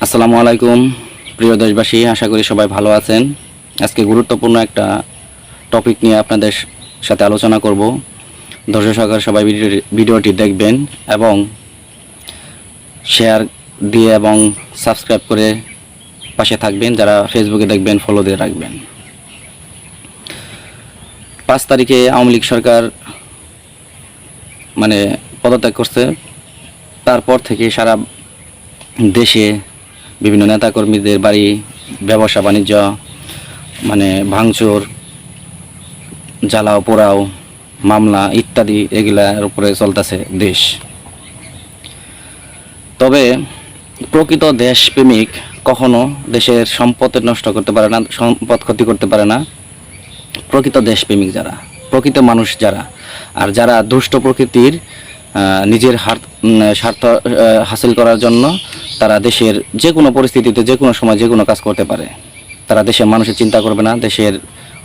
আসসালামু আলাইকুম প্রিয় দেশবাসী, আশা করি সবাই ভালো আছেন। আজকে গুরুত্বপূর্ণ একটা টপিক নিয়ে আপনাদের সাথে আলোচনা করব। ধৈর্য সহকারে সবাই ভিডিওটি দেখবেন এবং শেয়ার দিয়ে এবং সাবস্ক্রাইব করে পাশে থাকবেন। যারা ফেসবুকে দেখবেন ফলো দিয়ে রাখবেন। 5 তারিখে আওয়ামী লীগ সরকার পদত্যাগ করছে। তারপর থেকে সারা দেশে বিভিন্ন নেতাকর্মীদের বাড়ি, ব্যবসা বাণিজ্য ভাঙচুর, জ্বালাও পোড়াও, মামলা ইত্যাদি এগুলার উপরে চলতেছে দেশ। তবে প্রকৃত দেশপ্রেমিক কখনো দেশের সম্পদ নষ্ট করতে পারে না, সম্পদ ক্ষতি করতে পারে না। প্রকৃত দেশপ্রেমিক যারা, প্রকৃত মানুষ যারা, আর যারা দুষ্ট প্রকৃতির নিজের স্বার্থ হাসিল করার জন্য তারা দেশের যে কোনো পরিস্থিতিতে যে কোনো সময় যে কোনো কাজ করতে পারে। তারা দেশের মানুষের চিন্তা করবে না, দেশের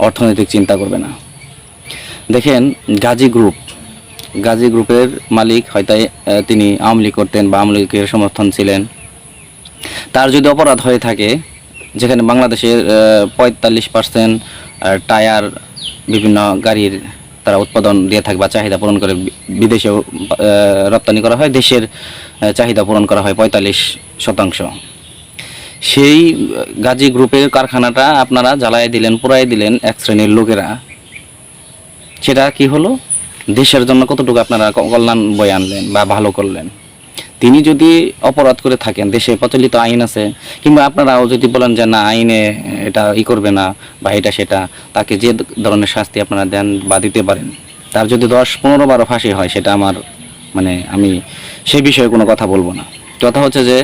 অর্থনৈতিক চিন্তা করবে না। দেখেন, গাজী গ্রুপের মালিক হয়তো তিনি আওয়ামী লীগ করতেন বা আওয়ামী লীগের সমর্থন ছিলেন। তার যদি অপরাধ হয়ে থাকে, যেখানে বাংলাদেশের 45% টায়ার বিভিন্ন গাড়ির তারা উৎপাদন দিয়ে থাকে বা চাহিদা পূরণ করে বিদেশেও রপ্তানি করা হয়, দেশের চাহিদা পূরণ করা হয় 45%। সেই গাজী গ্রুপের কারখানাটা আপনারা জ্বালাই দিলেন, পুড়াই দিলেন এক শ্রেণীর লোকেরা। সেটা কি হলো? দেশের জন্য কতটুকু আপনারা কল্যাণ বয়ে আনলেন বা ভালো করলেন? তিনি যদি অপরাধ করে থাকেন, দেশে প্রচলিত আইন আছে, কিংবা আপনারাও যদি বলেন যে না, আইনে এটা করবে না বা এটা সেটা, তাকে যে ধরনের শাস্তি আপনারা দেন বা দিতে পারেন। তার যদি 10-15 বারো ফাঁসি হয়, সেটা আমার আমি সেই বিষয়ে কোনো কথা বলবো না। কথা হচ্ছে যে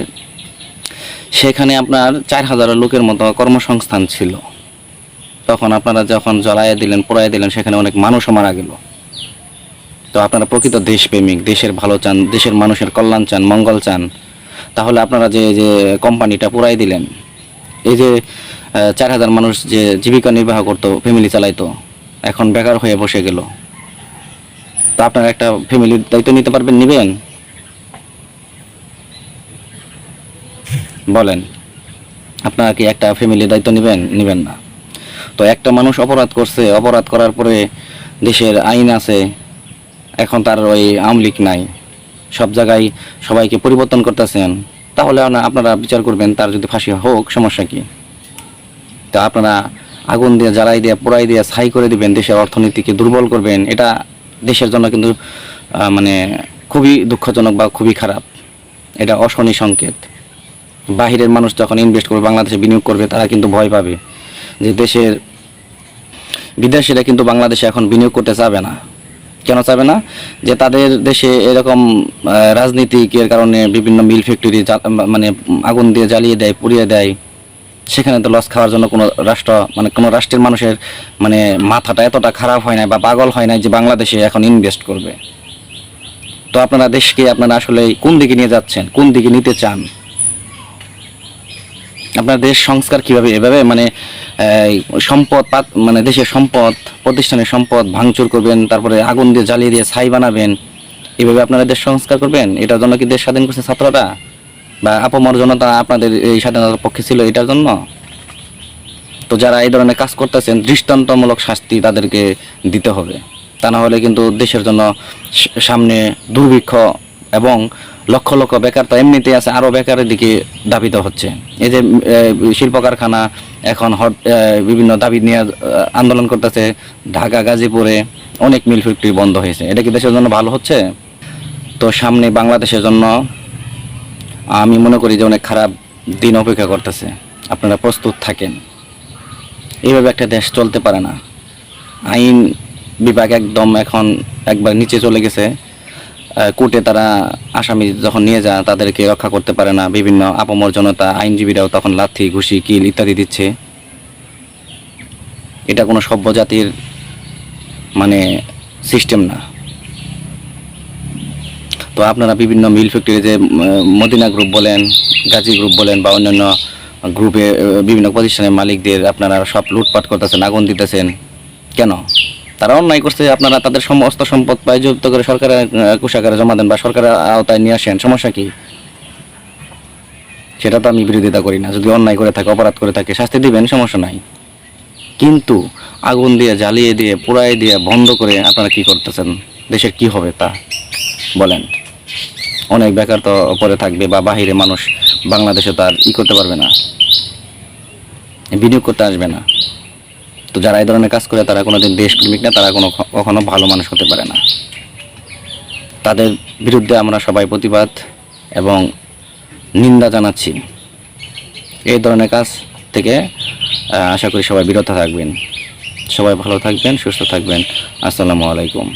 সেখানে আপনার 4000 লোকের মতো কর্মসংস্থান ছিল। তখন আপনারা যখন জ্বালাইয়া দিলেন, পোড়াইয়া দিলেন, সেখানে অনেক মানুষও মারা গেল। তো আপনারা প্রকৃত দেশপ্রেমিক, দেশের ভালো চান, দেশের মানুষের কল্যাণ চান, মঙ্গল চান, তাহলে আপনারা যে যে কোম্পানিটা পুরাই দিলেন, এই যে 4000 মানুষ যে জীবিকা নির্বাহ করতো, ফ্যামিলি চালাইতো, এখন বেকার হয়ে বসে গেল। তো আপনারা একটা ফ্যামিলির দায়িত্ব নিতে পারবেন? নিবেন? বলেন, আপনারা কি একটা ফ্যামিলির দায়িত্ব নিবেন না? তো একটা মানুষ অপরাধ করছে, অপরাধ করার পরে দেশের আইন আছে, এখন তার ওই আওয়ামী লীগ নাই, সব জায়গায় সবাইকে পরিবর্তন করতেছেন, তাহলে আপনারা বিচার করবেন, তার যদি ফাঁসি হোক, সমস্যা কি? তা আপনারা আগুন দিয়ে, জ্বালাই দিয়ে, পোড়াই দিয়ে ছাই করে দিবেন, দেশের অর্থনীতিকে দুর্বল করবেন। এটা দেশের জন্য কিন্তু খুবই দুঃখজনক বা খুবই খারাপ। এটা অশনি সংকেত। বাহিরের মানুষ যখন ইনভেস্ট করবে, বাংলাদেশে বিনিয়োগ করবে, তারা কিন্তু ভয় পাবে যে দেশের বিদেশিরা কিন্তু বাংলাদেশে এখন বিনিয়োগ করতে চাবে না। কেন চাবে না? যে তাদের দেশে এরকম রাজনীতিকের কারণে বিভিন্ন মিল ফ্যাক্টরি আগুন দিয়ে জ্বালিয়ে দেয়, পুড়িয়ে দেয়। সেখানে তো লস খাওয়ার জন্য কোনো রাষ্ট্র, কোনো রাষ্ট্রের মানুষের মাথাটা এতটা খারাপ হয় না বা পাগল হয় না যে বাংলাদেশে এখন ইনভেস্ট করবে। তো আপনারা দেশকে আপনারা আসলে কোন দিকে নিয়ে যাচ্ছেন, কোন দিকে নিতে চান? আপনার দেশ সংস্কার কিভাবে? এভাবে সম্পদ দেশের সম্পদ, প্রতিষ্ঠানের সম্পদ ভাঙচুর করবেন, তারপরে আগুন দিয়ে জ্বালিয়ে দিয়ে ছাই বানাবেন, এভাবে আপনারা দেশ সংস্কার করবেন? এটার জন্য কি দেশ স্বাধীন করছে ছাত্ররা বা আপামর জনতা আপনাদের এই স্বাধীনতার পক্ষে ছিল এটার জন্য? তো যারা এই ধরনের কাজ করতেছেন, দৃষ্টান্তমূলক শাস্তি তাদেরকে দিতে হবে। তা না হলে কিন্তু দেশের জন্য সামনে দুর্ভিক্ষ এবং লক্ষ লক্ষ বেকার তো এমনিতেই আছে, আরও বেকারের দিকে ধাবিত হচ্ছে। এই যে শিল্প কারখানা এখন বিভিন্ন দাবি নিয়ে আন্দোলন করতেছে, ঢাকা, গাজীপুরে অনেক মিল ফ্যাক্টরি বন্ধ হয়েছে। এটা কি দেশের জন্য ভালো হচ্ছে? তো সামনে বাংলাদেশের জন্য আমি মনে করি যে অনেক খারাপ দিন অপেক্ষা করতেছে। আপনারা প্রস্তুত থাকেন। এইভাবে একটা দেশ চলতে পারে না। আইন বিভাগ একদম এখন একবার নিচে চলে গেছে। কোর্টে তারা আসামি যখন নিয়ে যায়, তাদেরকে রক্ষা করতে পারে না। বিভিন্ন আপামর জনতা, আইনজীবীরাও তখন লাথি, ঘুষি, কিল ইত্যাদি দিচ্ছে। এটা কোনো সভ্য জাতির সিস্টেম না। তো আপনারা বিভিন্ন মিল ফ্যাক্টরি, যে মদিনা গ্রুপ বলেন, গাজী গ্রুপ বলেন বা অন্যান্য গ্রুপে বিভিন্ন প্রতিষ্ঠানের মালিকদের আপনারা সব লুটপাট করতেছেন, আগুন দিতেছেন। কেন? তারা অন্যায় করছে, আপনারা তাদের সমস্ত সম্পদ বাজেয়াপ্ত করে সরকারের কোষাগারে জমা দেন বা সরকারের আওতায় নিয়ে আসেন, সমস্যা কি? সেটা তো আমি বিরোধিতা করি না। যদি অন্যায় করে থাকে, অপরাধ করে থাকে, শাস্তি দিবেন, সমস্যা নাই। কিন্তু আগুন দিয়ে, জ্বালিয়ে দিয়ে, পোড়াই দিয়ে বন্ধ করে আপনারা কি করতেছেন? দেশের কি হবে তা বলেন? অনেক বেকার তো পরে থাকবে, বা বাহিরে মানুষ বাংলাদেশে তো আর করতে পারবে না, বিনিয়োগ করতে আসবে না। তো যারা এই ধরনের কাজ করে তারা কোনোদিন দেশপ্রেমিক না, তারা কখনো ভালো মানুষ হতে পারে না। তাদের বিরুদ্ধে আমরা সবাই প্রতিবাদ এবং নিন্দা জানাচ্ছি। এই ধরনের কাজ থেকে আশা করি সবাই বিরত থাকবেন। সবাই ভালো থাকবেন, সুস্থ থাকবেন। আসসালামু আলাইকুম।